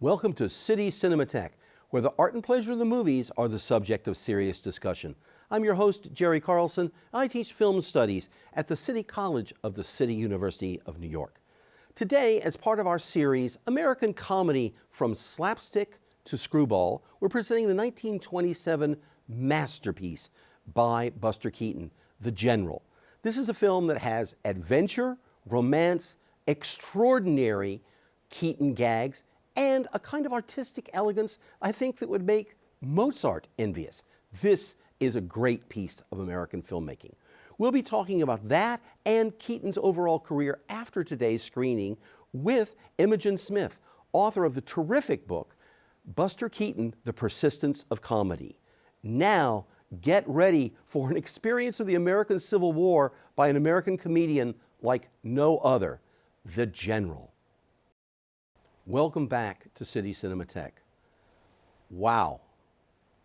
Welcome to City Cinematheque, where the art and pleasure of the movies are the subject of serious discussion. I'm your host, Jerry Carlson, and I teach film studies at the City College of the City University of New York. Today, as part of our series, American Comedy from Slapstick to Screwball, we're presenting the 1927 masterpiece by Buster Keaton, The General. This is a film that has adventure, romance, extraordinary Keaton gags, and a kind of artistic elegance I think that would make Mozart envious. This is a great piece of American filmmaking. We'll be talking about that and Keaton's overall career after today's screening with Imogen Smith, author of the terrific book, Buster Keaton, The Persistence of Comedy. Now, get ready for an experience of the American Civil War by an American comedian like no other, The General. Welcome back to City Cinematheque. Wow.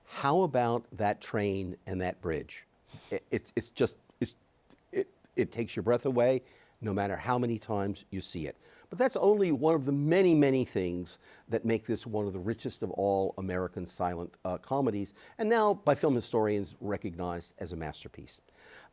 How about that train and that bridge? It takes your breath away no matter how many times you see it. But that's only one of the many, many things that make this one of the richest of all American silent comedies, and now by film historians recognized as a masterpiece.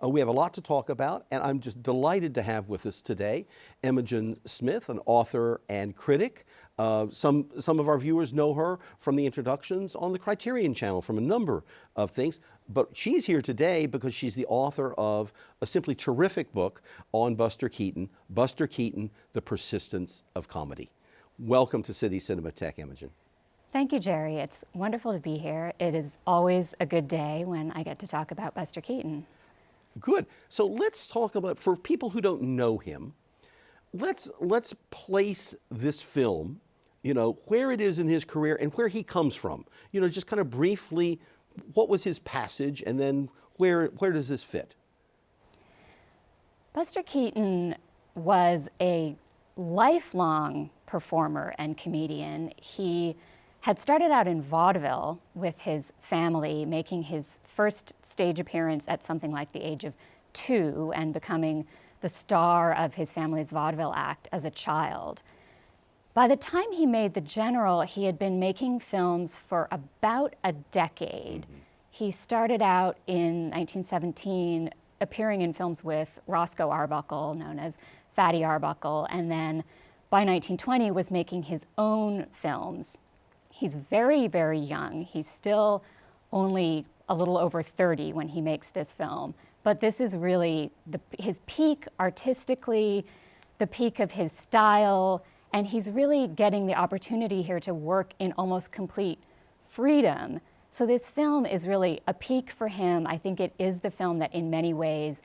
We have a lot to talk about, and I'm just delighted to have with us today Imogen Smith, an author and critic. Some of our viewers know her from the introductions on the Criterion Channel from a number of things, but she's here today because she's the author of a simply terrific book on Buster Keaton, The Persistence of Comedy. Welcome to City Cinematheque, Imogen. Thank you, Jerry. It's wonderful to be here. It is always a good day when I get to talk about Buster Keaton. Good. So let's talk about, for people who don't know him, let's place this film, where it is in his career and where he comes from. Just kind of briefly, what was his passage, and then where does this fit? Buster Keaton was a lifelong performer and comedian. He had started out in vaudeville with his family, making his first stage appearance at something like the age of 2 and becoming the star of his family's vaudeville act as a child. By the time he made The General, he had been making films for about a decade. He started out in 1917 appearing in films with Roscoe Arbuckle, known as Fatty Arbuckle, and then by 1920 was making his own films. He's very, very young. He's still only a little over 30 when he makes this film. But this is really his peak artistically, the peak of his style, and he's really getting the opportunity here to work in almost complete freedom. So this film is really a peak for him. I think it is the film that in many ways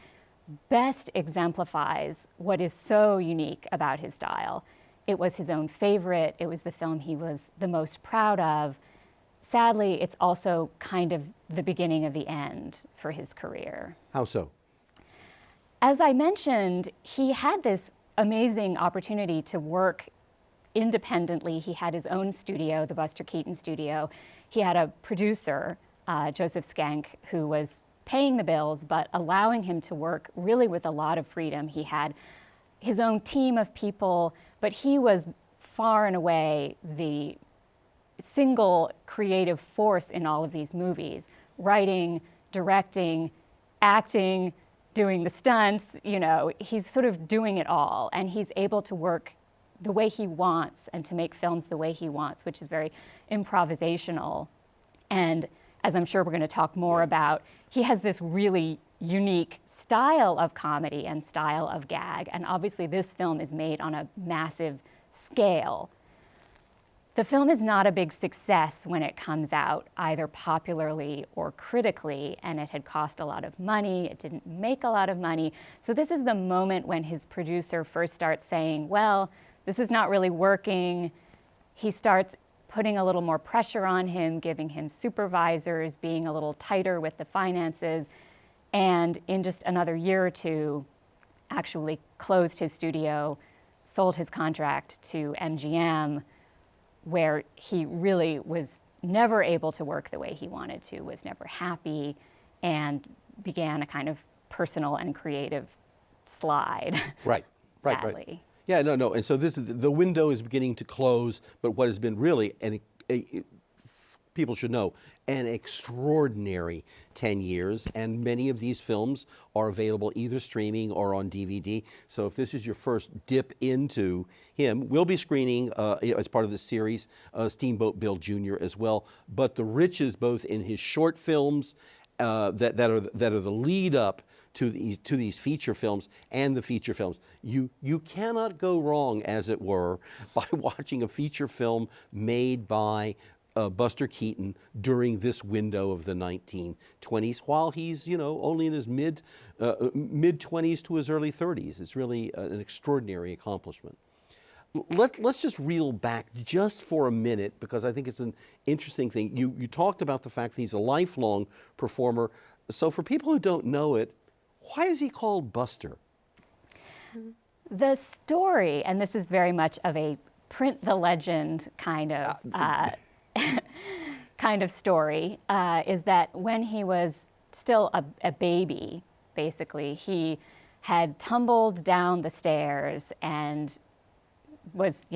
best exemplifies what is so unique about his style. It was his own favorite. It was the film he was the most proud of. Sadly, it's also kind of the beginning of the end for his career. How so? As I mentioned, he had this amazing opportunity to work independently. He had his own studio, the Buster Keaton Studio. He had a producer, Joseph Schenck, who was paying the bills, but allowing him to work really with a lot of freedom. He had his own team of people, but he was far and away the single creative force in all of these movies, writing, directing, acting, doing the stunts. He's sort of doing it all, and he's able to work the way he wants and to make films the way he wants, which is very improvisational. And as I'm sure we're going to talk more about, he has this really unique style of comedy and style of gag, and obviously this film is made on a massive scale. The film is not a big success when it comes out, either popularly or critically, and it had cost a lot of money. It didn't make a lot of money. So this is the moment when his producer first starts saying, well, this is not really working. He starts putting a little more pressure on him, giving him supervisors, being a little tighter with the finances, and in just another year or two, actually closed his studio, sold his contract to MGM, where he really was never able to work the way he wanted to, was never happy, and began a kind of personal and creative slide. Right. Sadly. Yeah, no. And so this is the window is beginning to close, but what has been really people should know, an extraordinary 10 years, and many of these films are available either streaming or on DVD. So if this is your first dip into him, we'll be screening as part of this series Steamboat Bill Jr. as well. But the riches both in his short films that are the lead up to these feature films and the feature films. You cannot go wrong, as it were, by watching a feature film made by Buster Keaton during this window of the 1920s, while he's only in his mid 20s to his early 30s. It's really an extraordinary accomplishment. Let's just reel back just for a minute, because I think it's an interesting thing. You talked about the fact that he's a lifelong performer. So for people who don't know it, why is he called Buster? The story, and this is very much of a print the legend kind of kind of story, is that when he was still a baby, basically, he had tumbled down the stairs and was,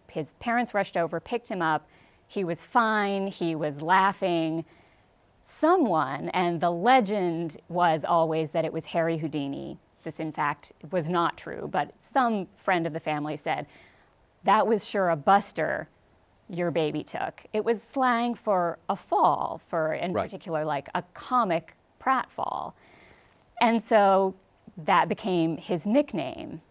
his parents rushed over, picked him up. He was fine. He was laughing. Someone, and the legend was always that it was Harry Houdini. This, in fact, was not true, but some friend of the family said, that was sure a Buster your baby took. It was slang for a fall, for in particular like a comic pratfall. And so that became his nickname.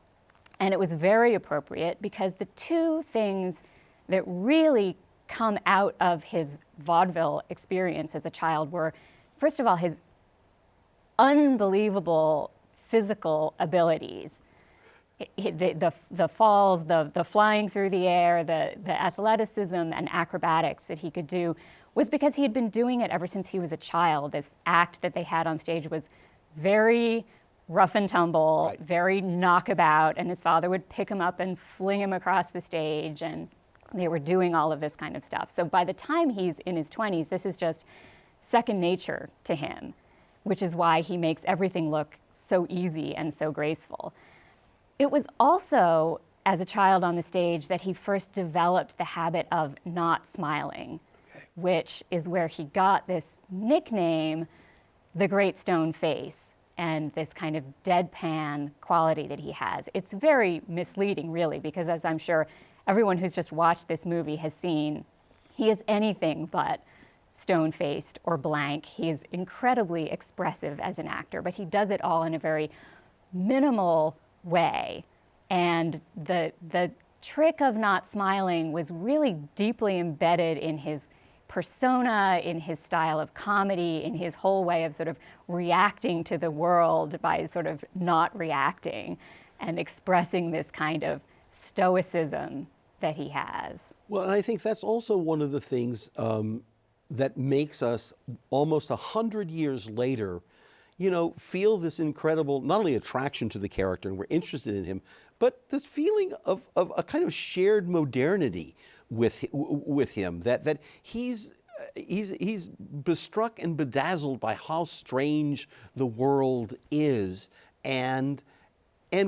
And it was very appropriate because the two things that really come out of his vaudeville experience as a child were, first of all, his unbelievable physical abilities. The falls, the flying through the air, the athleticism and acrobatics that he could do was because he had been doing it ever since he was a child. This act that they had on stage was very rough and tumble, very knockabout, and his father would pick him up and fling him across the stage, and they were doing all of this kind of stuff. So by the time he's in his 20s, this is just second nature to him, which is why he makes everything look so easy and so graceful. It was also, as a child on the stage, that he first developed the habit of not smiling, which is where he got this nickname, the Great Stone Face, and this kind of deadpan quality that he has. It's very misleading, really, because as I'm sure everyone who's just watched this movie has seen, he is anything but stone-faced or blank. He is incredibly expressive as an actor, but he does it all in a very minimal way. And the trick of not smiling was really deeply embedded in his persona, in his style of comedy, in his whole way of sort of reacting to the world by sort of not reacting and expressing this kind of stoicism that he has. Well, and I think that's also one of the things that makes us almost 100 years later, feel this incredible, not only attraction to the character, and we're interested in him, but this feeling of a kind of shared modernity with him, that he's bestruck and bedazzled by how strange the world is, and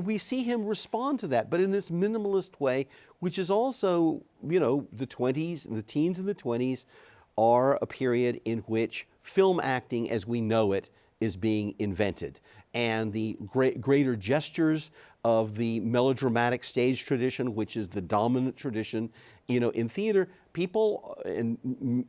we see him respond to that, but in this minimalist way, which is also, the 20s and the teens and the 20s are a period in which film acting as we know it is being invented. And the greater gestures of the melodramatic stage tradition, which is the dominant tradition, in theater, people, and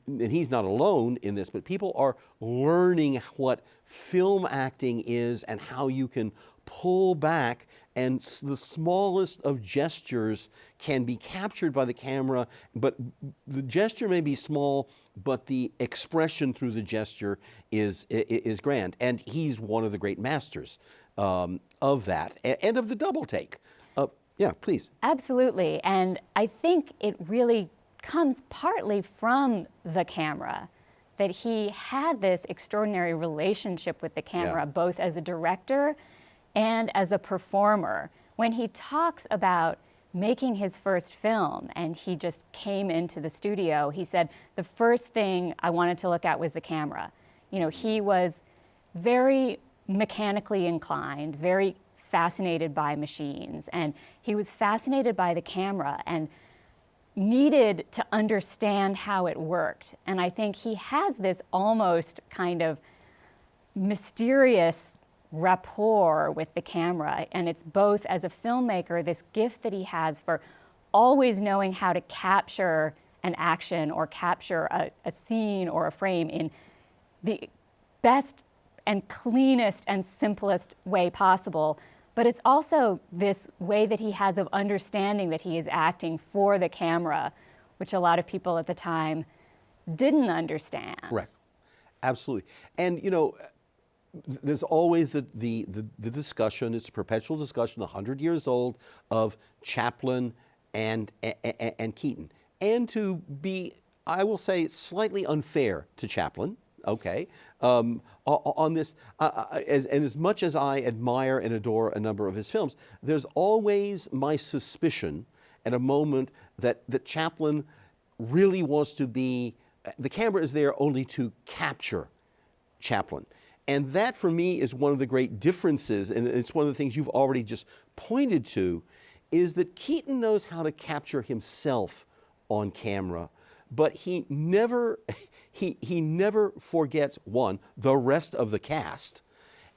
he's not alone in this, but people are learning what film acting is and how you can pull back, and the smallest of gestures can be captured by the camera, but the gesture may be small, but the expression through the gesture is grand. And he's one of the great masters of that, and of the double take. Yeah, please. Absolutely, and I think it really comes partly from the camera, that he had this extraordinary relationship with the camera, both as a director and as a performer. When he talks about making his first film and he just came into the studio, he said, the first thing I wanted to look at was the camera. He was very mechanically inclined, very fascinated by machines, and he was fascinated by the camera and needed to understand how it worked. And I think he has this almost kind of mysterious rapport with the camera, and it's both as a filmmaker, this gift that he has for always knowing how to capture an action or capture a scene or a frame in the best and cleanest and simplest way possible. But it's also this way that he has of understanding that he is acting for the camera, which a lot of people at the time didn't understand. Correct. Absolutely. And, you know, there's always the discussion, it's a perpetual discussion, 100 years old, of Chaplin and Keaton. And to be, I will say, slightly unfair to Chaplin, okay, on this, and as much as I admire and adore a number of his films, there's always my suspicion at a moment that Chaplin really wants to be, the camera is there only to capture Chaplin. And that, for me, is one of the great differences, and it's one of the things you've already just pointed to, is that Keaton knows how to capture himself on camera, but he never forgets, one, the rest of the cast,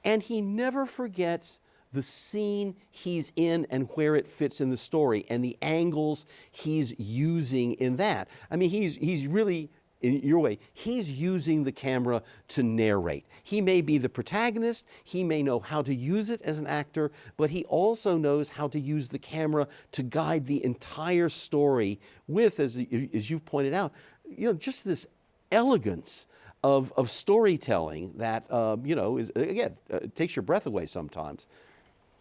and he never forgets the scene he's in and where it fits in the story and the angles he's using in that. I mean, he's really, in your way, he's using the camera to narrate. He may be the protagonist, he may know how to use it as an actor, but he also knows how to use the camera to guide the entire story with, as you've pointed out, you know, just this elegance of storytelling that, you know, is, again, takes your breath away sometimes.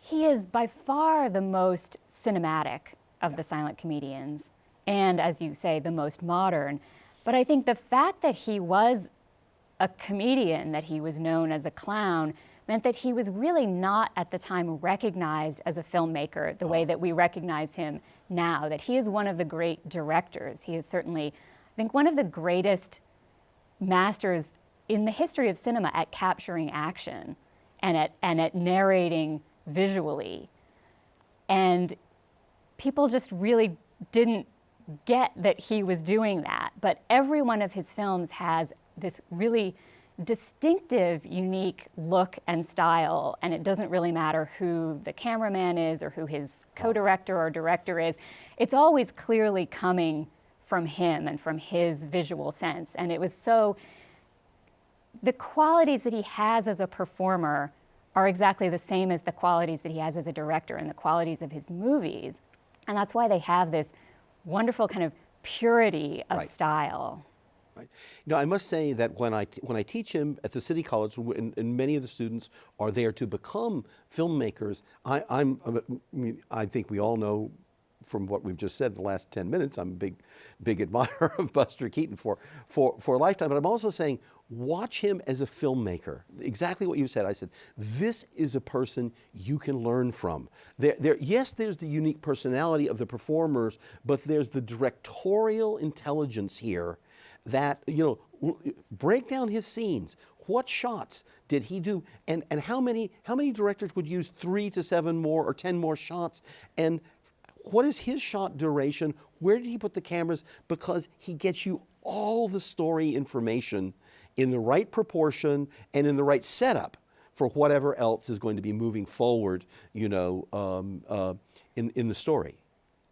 He is by far the most cinematic of the silent comedians, and as you say, the most modern. But I think the fact that he was a comedian, that he was known as a clown, meant that he was really not at the time recognized as a filmmaker the way that we recognize him now, that he is one of the great directors. He is certainly, I think, one of the greatest masters in the history of cinema at capturing action and at narrating visually. And people just really didn't get that he was doing that. But every one of his films has this really distinctive, unique look and style, and it doesn't really matter who the cameraman is or who his co-director or director is. It's always clearly coming from him and from his visual sense. And it was so, the qualities that he has as a performer are exactly the same as the qualities that he has as a director and the qualities of his movies. And that's why they have this wonderful kind of purity of style. Right. You know, I must say that when I teach him at the City College, and many of the students are there to become filmmakers, I think we all know from what we've just said in the last 10 minutes, I'm a big admirer of Buster Keaton for a lifetime. But I'm also saying, watch him as a filmmaker. Exactly what you said. I said, this is a person you can learn from. Yes, there's the unique personality of the performers, but there's the directorial intelligence here that, you know, break down his scenes. What shots did he do? And how many directors would use 3 to 7 more or 10 more shots? And what is his shot duration? Where did he put the cameras? Because he gets you all the story information in the right proportion and in the right setup for whatever else is going to be moving forward, you know, in the story.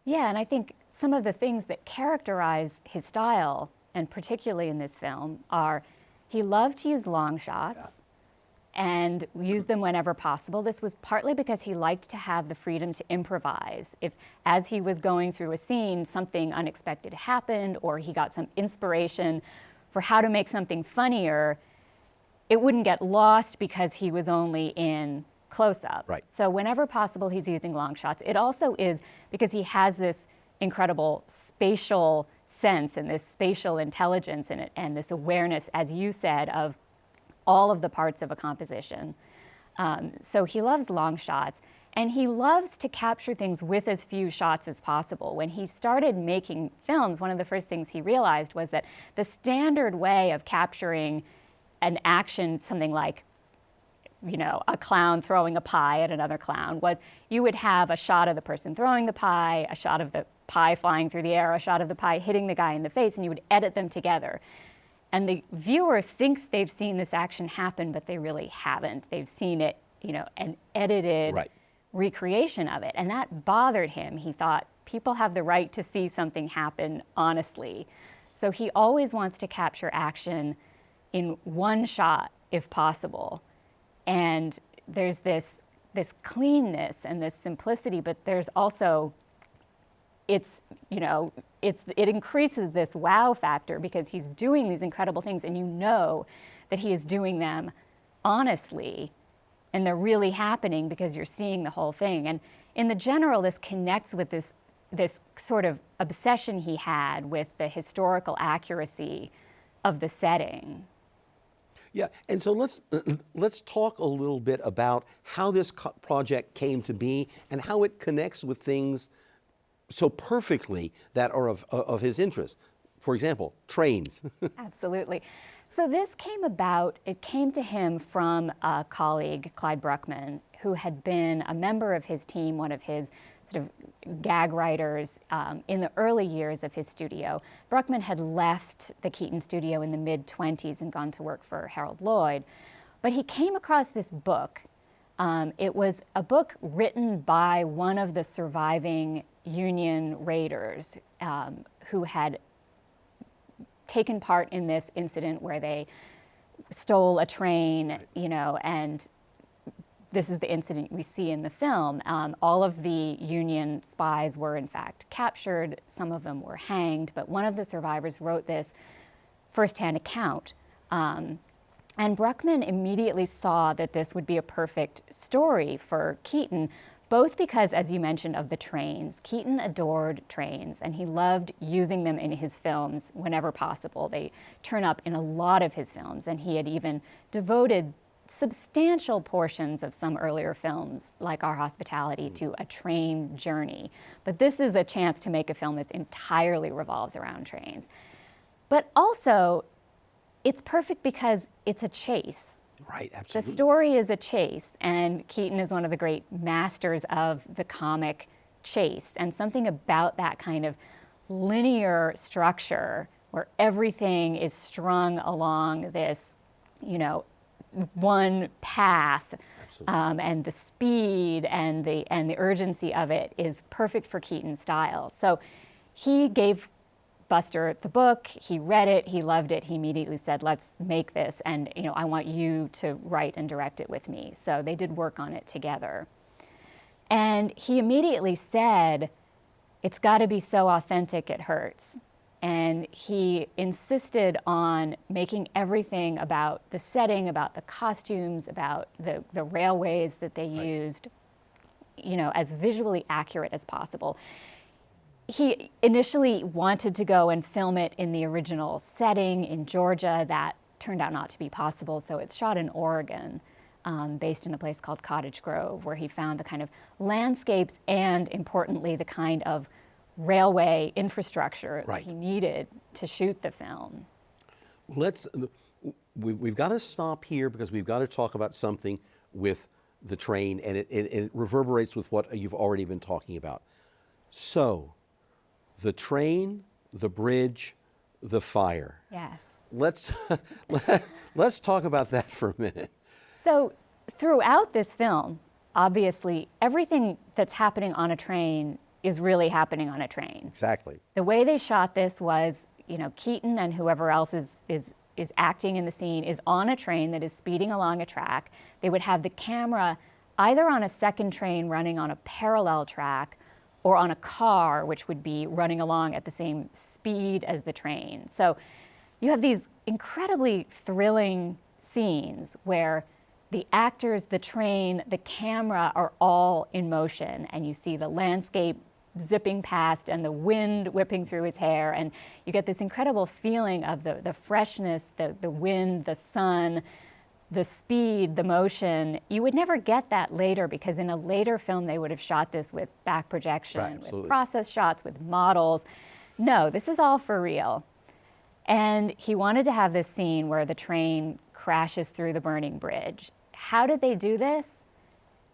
Yeah, and I think some of the things that characterize his style, and particularly in this film, are he loved to use long shots and use them whenever possible. This was partly because he liked to have the freedom to improvise. If, as he was going through a scene, something unexpected happened or he got some inspiration for how to make something funnier, it wouldn't get lost because he was only in close-up. Right. So whenever possible, he's using long shots. It also is because he has this incredible spatial sense and this spatial intelligence in it, and this awareness, as you said, of all of the parts of a composition. So he loves long shots, and he loves to capture things with as few shots as possible. When he started making films, one of the first things he realized was that the standard way of capturing an action, something like a clown throwing a pie at another clown, was you would have a shot of the person throwing the pie, a shot of the pie flying through the air, a shot of the pie hitting the guy in the face, and you would edit them together. And the viewer thinks they've seen this action happen, but they really haven't. They've seen it, an edited recreation of it. And that bothered him. He thought people have the right to see something happen honestly. So he always wants to capture action in one shot if possible. And there's this cleanness and this simplicity, but there's also, it increases this wow factor because he's doing these incredible things and you know that he is doing them honestly and they're really happening because you're seeing the whole thing. And in the general, this connects with this sort of obsession he had with the historical accuracy of the setting. Yeah, and so let's talk a little bit about how this project came to be and how it connects with things so perfectly that are of his interest. For example, trains. Absolutely. So this came about, it came to him from a colleague, Clyde Bruckman, who had been a member of his team, one of his sort of gag writers in the early years of his studio. Bruckman had left the Keaton studio in the mid-20s and gone to work for Harold Lloyd. But he came across this book. It was a book written by one of the surviving Union raiders who had taken part in this incident where they stole a train, and this is the incident we see in the film. All of the Union spies were in fact captured. Some of them were hanged, but one of the survivors wrote this firsthand account. And Bruckman immediately saw that this would be a perfect story for Keaton, both because, as you mentioned, of the trains. Keaton adored trains, and he loved using them in his films whenever possible. They turn up in a lot of his films, and he had even devoted substantial portions of some earlier films, like Our Hospitality, to a train journey. But this is a chance to make a film that entirely revolves around trains. But also, it's perfect because it's a chase. Right, absolutely. The story is a chase, and Keaton is one of the great masters of the comic chase, and something about that kind of linear structure where everything is strung along this, one path, and the speed and the urgency of it is perfect for Keaton's style. So he gave Buster the book, he read it, he loved it, he immediately said, let's make this, and I want you to write and direct it with me. So they did work on it together. And he immediately said, it's got to be so authentic it hurts. And he insisted on making everything about the setting, about the costumes, about the railways that they used, as visually accurate as possible. He initially wanted to go and film it in the original setting in Georgia. That turned out not to be possible, so it's shot in Oregon, based in a place called Cottage Grove, where he found the kind of landscapes and, importantly, the kind of railway infrastructure that he needed to shoot the film. We've got to stop here because we've got to talk about something with the train, and it reverberates with what you've already been talking about. So, the train, the bridge, the fire. Yes. Let's talk about that for a minute. So throughout this film, obviously, everything that's happening on a train is really happening on a train. Exactly. The way they shot this was, Keaton and whoever else is acting in the scene is on a train that is speeding along a track. They would have the camera either on a second train running on a parallel track or on a car, which would be running along at the same speed as the train. So you have these incredibly thrilling scenes where the actors, the train, the camera are all in motion, and you see the landscape zipping past and the wind whipping through his hair, and you get this incredible feeling of the freshness, the wind, the sun, the speed, the motion. You would never get that later, because in a later film they would have shot this with back projection, with process shots, with models. No, this is all for real. And he wanted to have this scene where the train crashes through the burning bridge. how did they do this?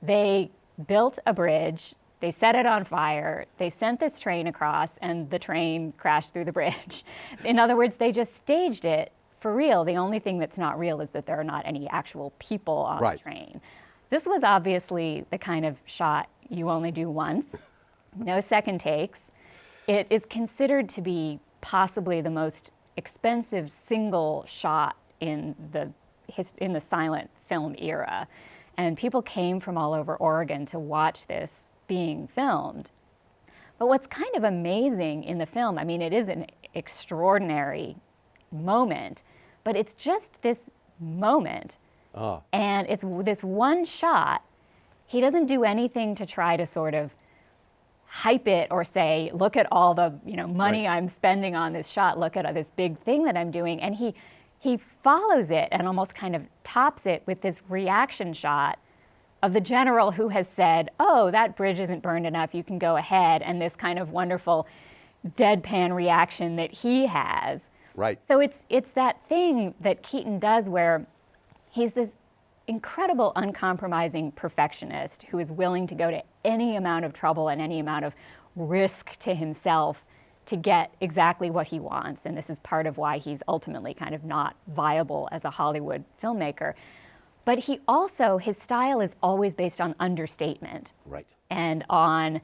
They built a bridge, they set it on fire, they sent this train across, and the train crashed through the bridge. In other words, they just staged it for real. The only thing that's not real is that there are not any actual people on Right. the train. This was obviously the kind of shot you only do once, no second takes. It is considered to be possibly the most expensive single shot in the silent film era. And people came from all over Oregon to watch this being filmed. But what's kind of amazing in the film, I mean, it is an extraordinary moment, but it's just this moment. And it's this one shot. He doesn't do anything to try to sort of hype it or say, look at all the money Right. I'm spending on this shot, look at this big thing that I'm doing. And he follows it and almost kind of tops it with this reaction shot of the general who has said, oh, that bridge isn't burned enough, you can go ahead, and this kind of wonderful deadpan reaction that he has. Right. So it's that thing that Keaton does where he's this incredible, uncompromising perfectionist who is willing to go to any amount of trouble and any amount of risk to himself to get exactly what he wants. And this is part of why he's ultimately kind of not viable as a Hollywood filmmaker. But he also, his style is always based on understatement Right. and on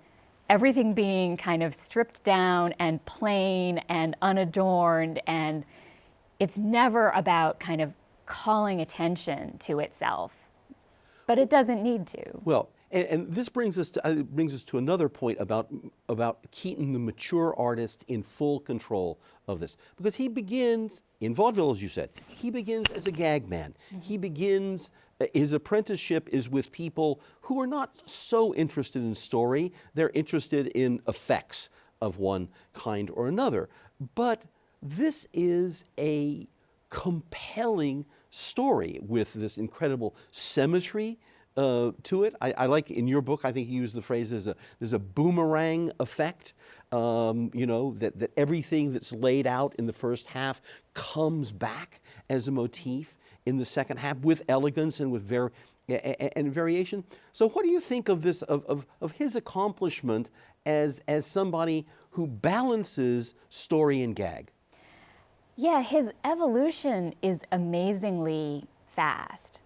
everything being kind of stripped down and plain and unadorned. And it's never about kind of calling attention to itself. But it doesn't need to. Well, and this brings us to another point about Keaton, the mature artist in full control of this, because he begins in vaudeville, as you said. He begins as a gag man. He begins. His apprenticeship is with people who are not so interested in story. They're interested in effects of one kind or another. But this is a compelling story with this incredible symmetry to it. I like in your book, I think you use the phrase there's a boomerang effect, that everything that's laid out in the first half comes back as a motif in the second half with elegance and with variation. So what do you think of this, of his accomplishment as somebody who balances story and gag? Yeah, his evolution is amazingly fast.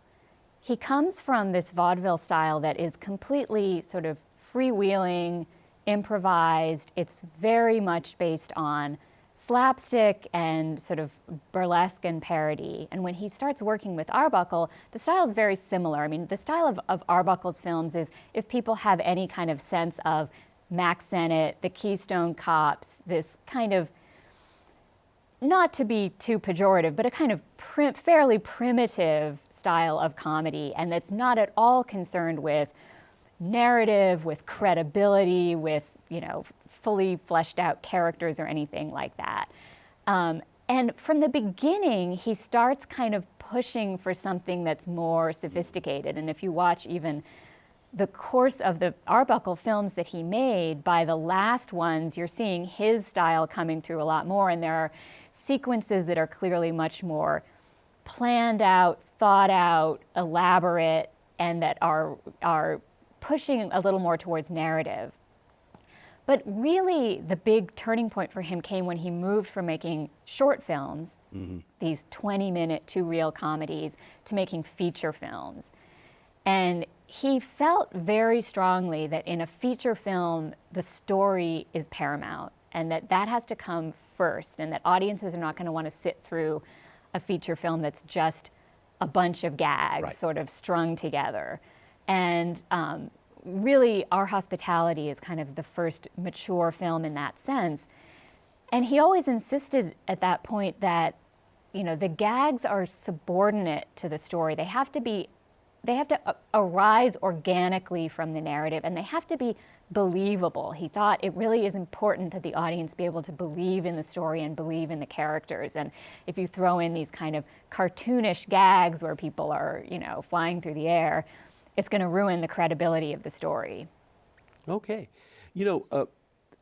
He comes from this vaudeville style that is completely sort of freewheeling, improvised. It's very much based on slapstick and sort of burlesque and parody. And when he starts working with Arbuckle, the style is very similar. I mean, the style of Arbuckle's films is, if people have any kind of sense of Mack Sennett, the Keystone Cops, this kind of, not to be too pejorative, but a kind of fairly primitive style of comedy, and that's not at all concerned with narrative, with credibility, with fully fleshed out characters or anything like that. And from the beginning, he starts kind of pushing for something that's more sophisticated. And if you watch even the course of the Arbuckle films that he made, by the last ones, you're seeing his style coming through a lot more, and there are sequences that are clearly much more planned out, thought out, elaborate, and that are pushing a little more towards narrative. But really, the big turning point for him came when he moved from making short films, these 20-minute, two-reel comedies, to making feature films. And he felt very strongly that in a feature film, the story is paramount, and that has to come first, and that audiences are not going to want to sit through a feature film that's just a bunch of gags Right. sort of strung together. And really, Our Hospitality is kind of the first mature film in that sense. And he always insisted at that point that, the gags are subordinate to the story. They have to arise organically from the narrative, and they have to be believable. He thought it really is important that the audience be able to believe in the story and believe in the characters. And if you throw in these kind of cartoonish gags where people are, flying through the air, it's going to ruin the credibility of the story. Okay.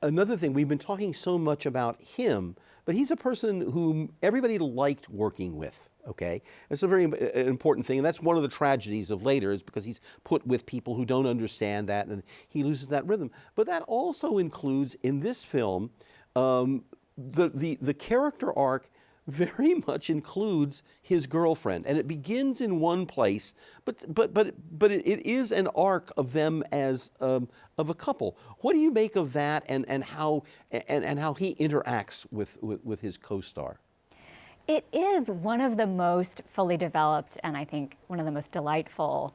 Another thing, we've been talking so much about him, but he's a person whom everybody liked working with. Okay, it's a very important thing, and that's one of the tragedies of later, is because he's put with people who don't understand that, and he loses that rhythm. But that also includes in this film the character arc very much includes his girlfriend, and it begins in one place, but it is an arc of them as of a couple. What do you make of that, and how he interacts with his co-star? It is one of the most fully developed, and I think one of the most delightful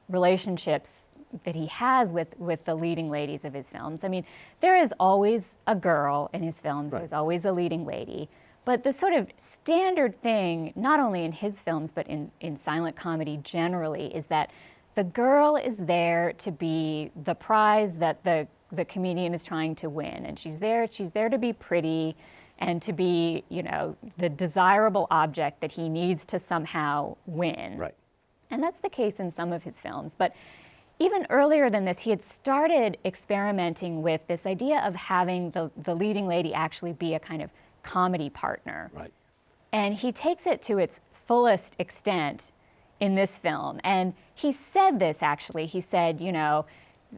relationships that he has with the leading ladies of his films. I mean, there is always a girl in his films, Right. There's always a leading lady, but the sort of standard thing, not only in his films, but in silent comedy generally, is that the girl is there to be the prize that the comedian is trying to win, and she's there to be pretty and to be, you know, the desirable object that he needs to somehow win. Right. And that's the case in some of his films. But even earlier than this, he had started experimenting with this idea of having the leading lady actually be a kind of comedy partner. Right. And he takes it to its fullest extent in this film. And he said this, actually. He said, you know,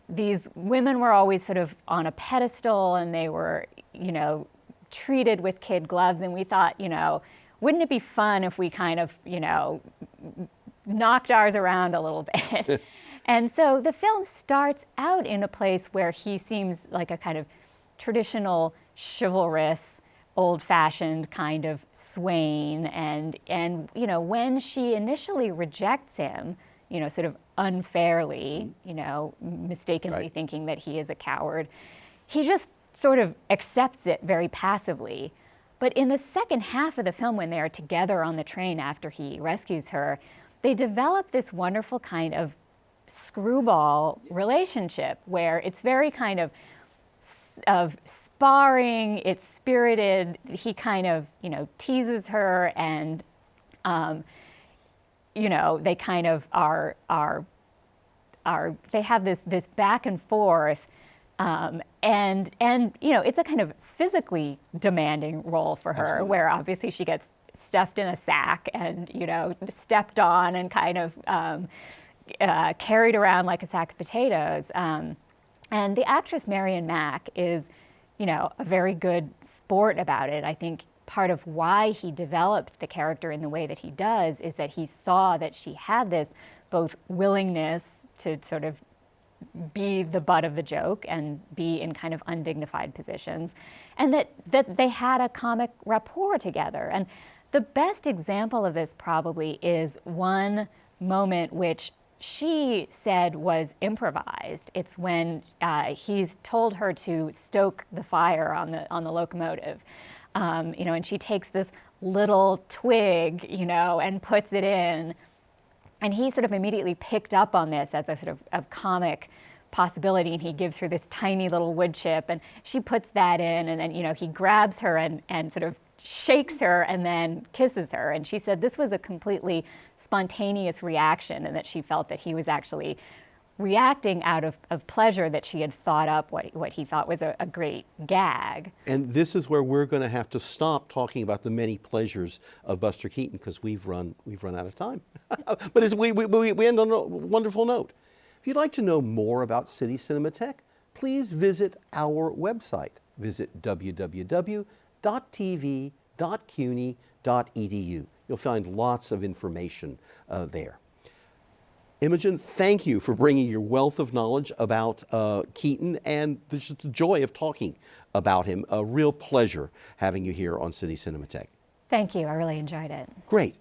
these women were always sort of on a pedestal, and they were, you know, treated with kid gloves, and we thought, you know, wouldn't it be fun if we kind of, you know, knocked ours around a little bit? And so the film starts out in a place where he seems like a kind of traditional chivalrous, old-fashioned kind of swain, and you know, when she initially rejects him, you know, sort of unfairly, you know, mistakenly Right. thinking that he is a coward, he just sort of accepts it very passively. But in the second half of the film, when they are together on the train after he rescues her, they develop this wonderful kind of screwball relationship where it's very kind of sparring, it's spirited. He kind of, you know, teases her, and you know, they kind of are they have this back and forth. And you know, it's a kind of physically demanding role for her. Absolutely. Where obviously she gets stuffed in a sack and, you know, stepped on and kind of carried around like a sack of potatoes. And the actress Marion Mack is, you know, a very good sport about it. I think part of why he developed the character in the way that he does is that he saw that she had this both willingness to sort of be the butt of the joke and be in kind of undignified positions, and that they had a comic rapport together. And the best example of this probably is one moment which she said was improvised. It's when he's told her to stoke the fire on the locomotive, you know, and she takes this little twig, you know, and puts it in. And he sort of immediately picked up on this as a sort of comic possibility, and he gives her this tiny little wood chip, and she puts that in, and then, you know, he grabs her and sort of shakes her and then kisses her. And she said this was a completely spontaneous reaction, and that she felt that he was actually reacting out of pleasure that she had thought up what he thought was a great gag. And this is where we're going to have to stop talking about the many pleasures of Buster Keaton, because we've run out of time. But we end on a wonderful note. If you'd like to know more about City Cinematheque, please visit our website. Visit www.tv.cuny.edu. You'll find lots of information there. Imogen, thank you for bringing your wealth of knowledge about Keaton and just the joy of talking about him. A real pleasure having you here on City Cinematheque. Thank you. I really enjoyed it. Great.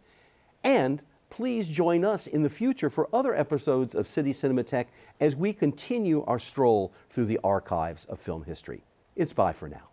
And please join us in the future for other episodes of City Cinematheque as we continue our stroll through the archives of film history. It's bye for now.